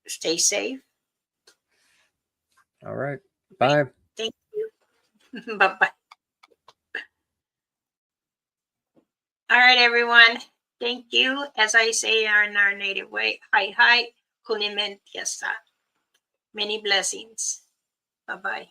stay safe.
All right. Bye.
Thank you. Bye-bye. All right, everyone. Thank you. As I say in our native way, hi, hi, kunimentiasa. Many blessings. Bye-bye.